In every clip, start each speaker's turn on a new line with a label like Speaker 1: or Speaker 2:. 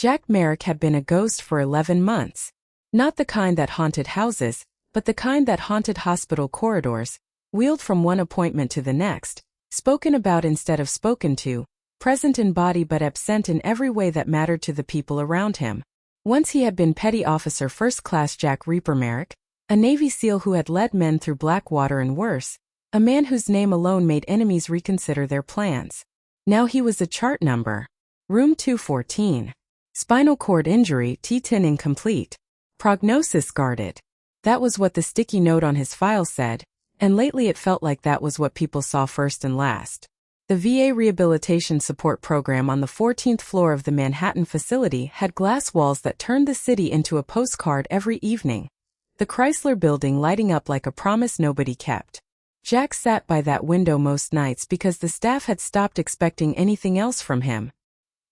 Speaker 1: Jack Merrick had been a ghost for 11 months. Not the kind that haunted houses, but the kind that haunted hospital corridors, wheeled from one appointment to the next, spoken about instead of spoken to, present in body but absent in every way that mattered to the people around him. Once he had been Petty Officer First Class Jack Reaper Merrick, a Navy SEAL who had led men through black water and worse, a man whose name alone made enemies reconsider their plans. Now he was a chart number. Room 214. Spinal cord injury, T10 incomplete. Prognosis guarded. That was what the sticky note on his file said, and lately it felt like that was what people saw first and last. The VA Rehabilitation Support Program on the 14th floor of the Manhattan facility had glass walls that turned the city into a postcard every evening. The Chrysler Building lighting up like a promise nobody kept. Jack sat by that window most nights because the staff had stopped expecting anything else from him.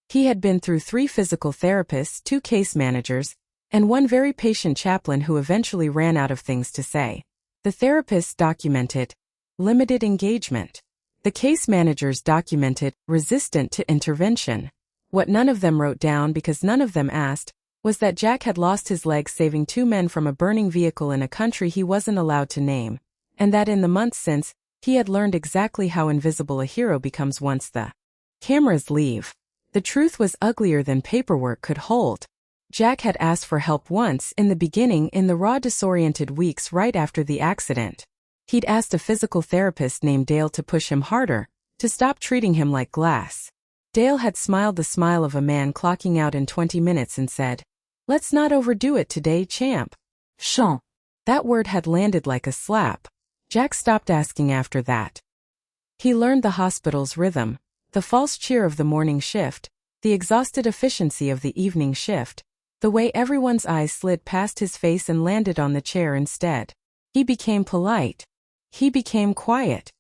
Speaker 1: He had been through 3 physical therapists, 2 case managers, and 1 very patient chaplain who eventually ran out of things to say. The therapists documented limited engagement. The case managers documented resistant to intervention. What none of them wrote down because none of them asked was that Jack had lost his leg saving 2 men from a burning vehicle in a country he wasn't allowed to name, and that in the months since, he had learned exactly how invisible a hero becomes once the cameras leave. The truth was uglier than paperwork could hold. Jack had asked for help once in the beginning in the raw disoriented weeks right after the accident. He'd asked a physical therapist named Dale to push him harder, to stop treating him like glass. Dale had smiled the smile of a man clocking out in 20 minutes and said, "Let's not overdo it today, champ." Chant. That word had landed like a slap. Jack stopped asking after that. He learned the hospital's rhythm, the false cheer of the morning shift, the exhausted efficiency of the evening shift, the way everyone's eyes slid past his face and landed on the chair instead. He became polite. He became quiet.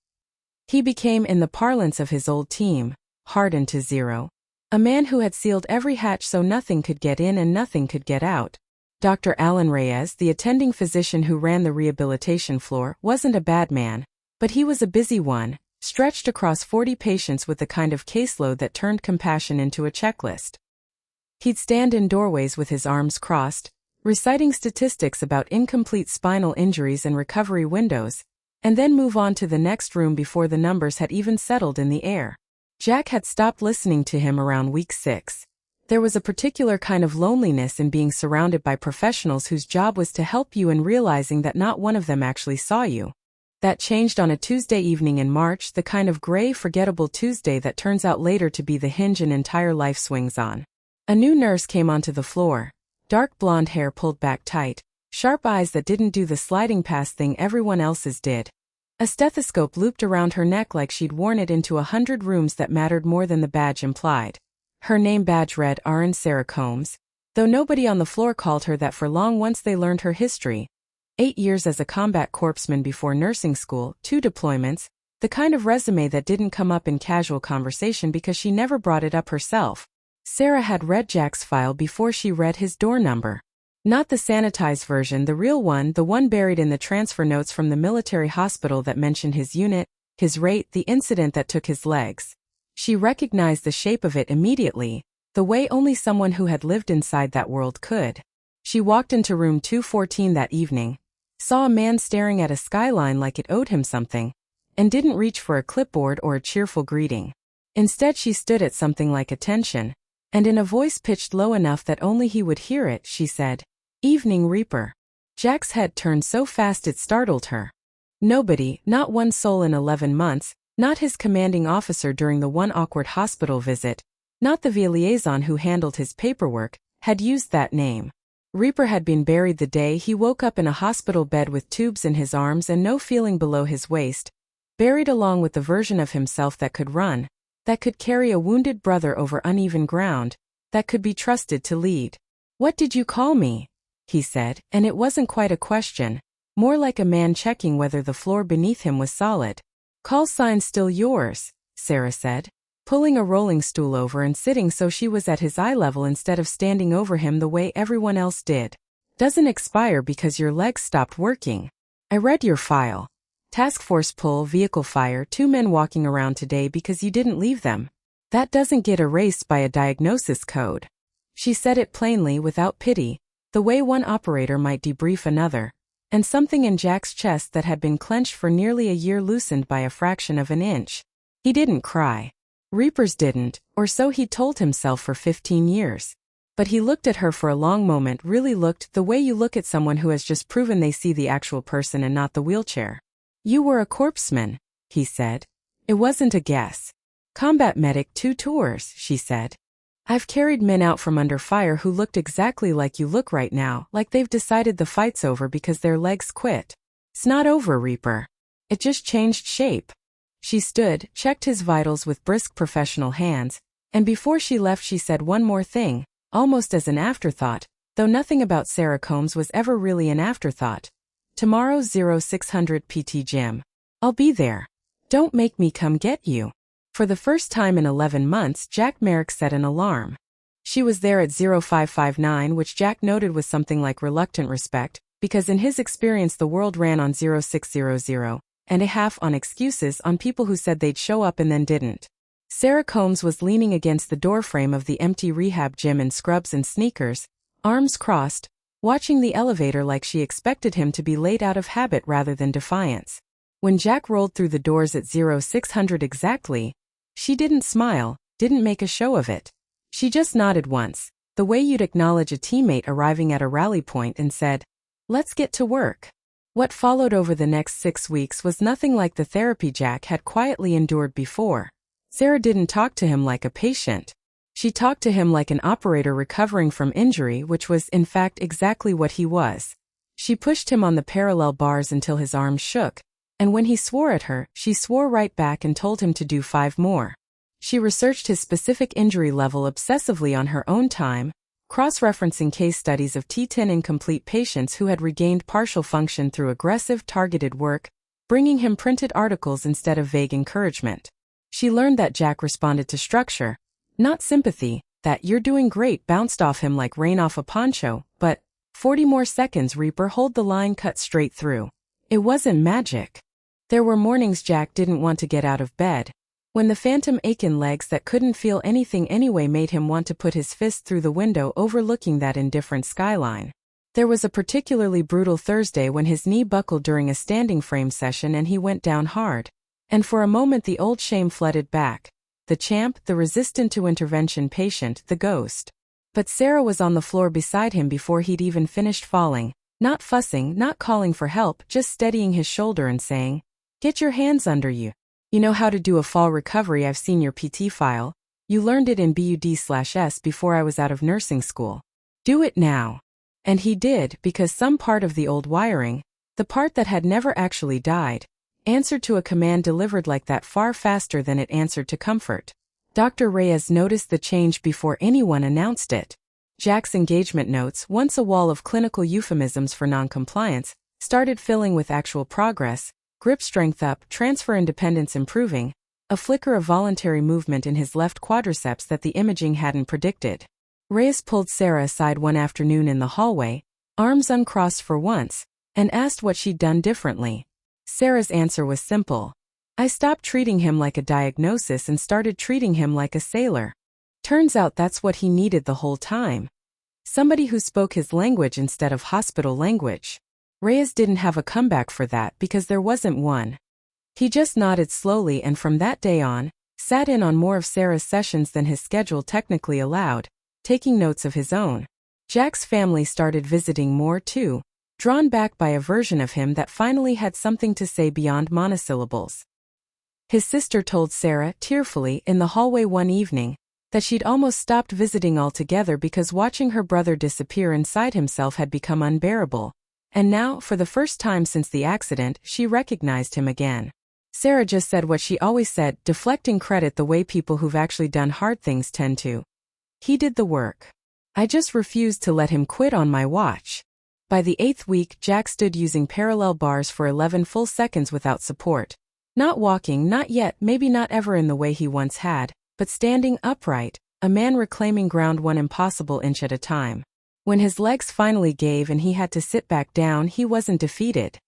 Speaker 1: He became, in the parlance of his old team, hardened to zero. A man who had sealed every hatch so nothing could get in and nothing could get out. Dr. Alan Reyes, the attending physician who ran the rehabilitation floor, wasn't a bad man, but he was a busy one, stretched across 40 patients with the kind of caseload that turned compassion into a checklist. He'd stand in doorways with his arms crossed, reciting statistics about incomplete spinal injuries and recovery windows, and then move on to the next room before the numbers had even settled in the air. Jack had stopped listening to him around week 6. There was a particular kind of loneliness in being surrounded by professionals whose job was to help you and realizing that not one of them actually saw you. That changed on a Tuesday evening in March, the kind of gray, forgettable Tuesday that turns out later to be the hinge an entire life swings on. A new nurse came onto the floor, dark blonde hair pulled back tight, sharp eyes that didn't do the sliding past thing everyone else's did. A stethoscope looped around her neck like she'd worn it into 100 rooms that mattered more than the badge implied. Her name badge read RN Sarah Combs, though nobody on the floor called her that for long once they learned her history. 8 years as a combat corpsman before nursing school, 2 deployments, the kind of resume that didn't come up in casual conversation because she never brought it up herself. Sarah had read Jack's file before she read his door number. Not the sanitized version, the real one, the one buried in the transfer notes from the military hospital that mentioned his unit, his rate, the incident that took his legs. She recognized the shape of it immediately, the way only someone who had lived inside that world could. She walked into room 214 that evening, saw a man staring at a skyline like it owed him something, and didn't reach for a clipboard or a cheerful greeting. Instead she stood at something like attention, and in a voice pitched low enough that only he would hear it, she said, "Evening, Reaper." Jack's head turned so fast it startled her. Nobody, not one soul in 11 months, not his commanding officer during the one awkward hospital visit, not the VA liaison who handled his paperwork, had used that name. Reaper had been buried the day he woke up in a hospital bed with tubes in his arms and no feeling below his waist, buried along with the version of himself that could run, that could carry a wounded brother over uneven ground, that could be trusted to lead. "What did you call me?" he said, and it wasn't quite a question, more like a man checking whether the floor beneath him was solid. "Call sign still yours," Sarah said, pulling a rolling stool over and sitting so she was at his eye level instead of standing over him the way everyone else did. "Doesn't expire because your legs stopped working. I read your file. Task force pull, vehicle fire, 2 men walking around today because you didn't leave them. That doesn't get erased by a diagnosis code." She said it plainly, without pity, the way one operator might debrief another, and something in Jack's chest that had been clenched for nearly a year loosened by a fraction of an inch. He didn't cry. Reapers didn't, or so he told himself for 15 years. But he looked at her for a long moment, really looked the way you look at someone who has just proven they see the actual person and not the wheelchair. "You were a corpseman," he said. "It wasn't a guess." "Combat medic 2 tours," she said. "I've carried men out from under fire who looked exactly like you look right now, like they've decided the fight's over because their legs quit. It's not over, Reaper. It just changed shape." She stood, checked his vitals with brisk professional hands, and before she left she said one more thing, almost as an afterthought, though nothing about Sarah Combs was ever really an afterthought. "Tomorrow 0600 PT Gym. I'll be there. Don't make me come get you." For the first time in 11 months, Jack Merrick set an alarm. She was there at 0559, which Jack noted with something like reluctant respect, because in his experience the world ran on 0600, and a half on excuses on people who said they'd show up and then didn't. Sarah Combs was leaning against the doorframe of the empty rehab gym in scrubs and sneakers, arms crossed, watching the elevator like she expected him to be late out of habit rather than defiance. When Jack rolled through the doors at 0600 exactly, she didn't smile, didn't make a show of it. She just nodded once, the way you'd acknowledge a teammate arriving at a rally point, and said, "Let's get to work." What followed over the next 6 weeks was nothing like the therapy Jack had quietly endured before. Sarah didn't talk to him like a patient. She talked to him like an operator recovering from injury, which was in fact exactly what he was. She pushed him on the parallel bars until his arms shook, and when he swore at her, she swore right back and told him to do 5 more. She researched his specific injury level obsessively on her own time, cross-referencing case studies of T10 incomplete patients who had regained partial function through aggressive, targeted work, bringing him printed articles instead of vague encouragement. She learned that Jack responded to structure, not sympathy, that "you're doing great" bounced off him like rain off a poncho, but 40 more seconds, Reaper, hold the line, cut straight through. It wasn't magic. There were mornings Jack didn't want to get out of bed, when the phantom ache in legs that couldn't feel anything anyway made him want to put his fist through the window overlooking that indifferent skyline. There was a particularly brutal Thursday when his knee buckled during a standing frame session and he went down hard. And for a moment the old shame flooded back. The champ, the resistant to intervention patient, the ghost. But Sarah was on the floor beside him before he'd even finished falling, not fussing, not calling for help, just steadying his shoulder and saying, "Get your hands under you. You know how to do a fall recovery. I've seen your PT file. You learned it in BUD/S before I was out of nursing school. Do it now." And he did, because some part of the old wiring, the part that had never actually died, answered to a command delivered like that far faster than it answered to comfort. Dr. Reyes noticed the change before anyone announced it. Jack's engagement notes, once a wall of clinical euphemisms for noncompliance, started filling with actual progress, grip strength up, transfer independence improving, a flicker of voluntary movement in his left quadriceps that the imaging hadn't predicted. Reyes pulled Sarah aside one afternoon in the hallway, arms uncrossed for once, and asked what she'd done differently. Sarah's answer was simple. "I stopped treating him like a diagnosis and started treating him like a sailor." Turns out that's what he needed the whole time. Somebody who spoke his language instead of hospital language. Reyes didn't have a comeback for that because there wasn't one. He just nodded slowly and from that day on, sat in on more of Sarah's sessions than his schedule technically allowed, taking notes of his own. Jack's family started visiting more too, drawn back by a version of him that finally had something to say beyond monosyllables. His sister told Sarah, tearfully, in the hallway one evening, that she'd almost stopped visiting altogether because watching her brother disappear inside himself had become unbearable. And now, for the first time since the accident, she recognized him again. Sarah just said what she always said, deflecting credit the way people who've actually done hard things tend to. "He did the work. I just refused to let him quit on my watch." By the 8th week, Jack stood using parallel bars for 11 full seconds without support. Not walking, not yet, maybe not ever in the way he once had, but standing upright, a man reclaiming ground one impossible inch at a time. When his legs finally gave and he had to sit back down, he wasn't defeated.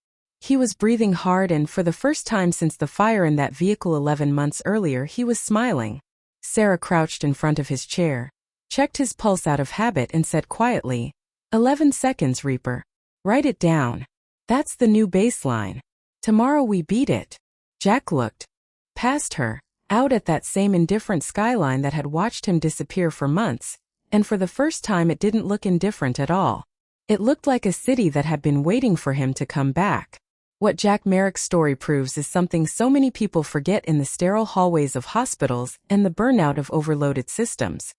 Speaker 1: He was breathing hard and, for the first time since the fire in that vehicle 11 months earlier, he was smiling. Sarah crouched in front of his chair. checked his pulse out of habit and said quietly, 11 seconds, Reaper. Write it down. That's the new baseline. Tomorrow we beat it. Jack looked past her, out at that same indifferent skyline that had watched him disappear for months, and for the first time it didn't look indifferent at all. It looked like a city that had been waiting for him to come back. What Jack Merrick's story proves is something so many people forget in the sterile hallways of hospitals and the burnout of overloaded systems.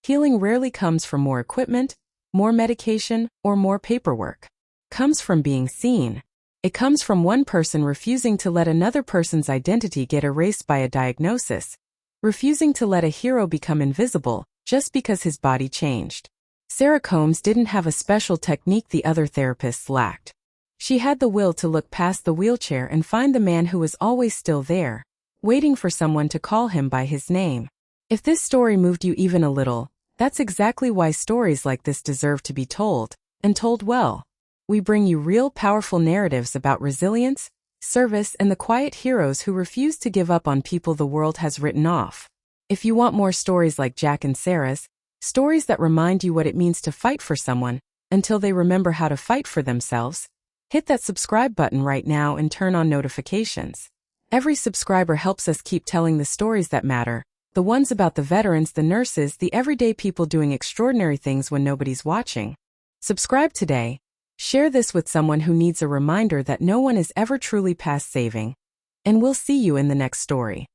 Speaker 1: Healing rarely comes from more equipment, more medication, or more paperwork. It comes from being seen. It comes from one person refusing to let another person's identity get erased by a diagnosis, refusing to let a hero become invisible just because his body changed. Sarah Combs didn't have a special technique the other therapists lacked. She had the will to look past the wheelchair and find the man who was always still there, waiting for someone to call him by his name. If this story moved you even a little, that's exactly why stories like this deserve to be told, and told well. We bring you real, powerful narratives about resilience, service, and the quiet heroes who refuse to give up on people the world has written off. If you want more stories like Jack and Sarah's, stories that remind you what it means to fight for someone until they remember how to fight for themselves, hit that subscribe button right now and turn on notifications. Every subscriber helps us keep telling the stories that matter, the ones about the veterans, the nurses, the everyday people doing extraordinary things when nobody's watching. Subscribe today. Share this with someone who needs a reminder that no one is ever truly past saving. And we'll see you in the next story.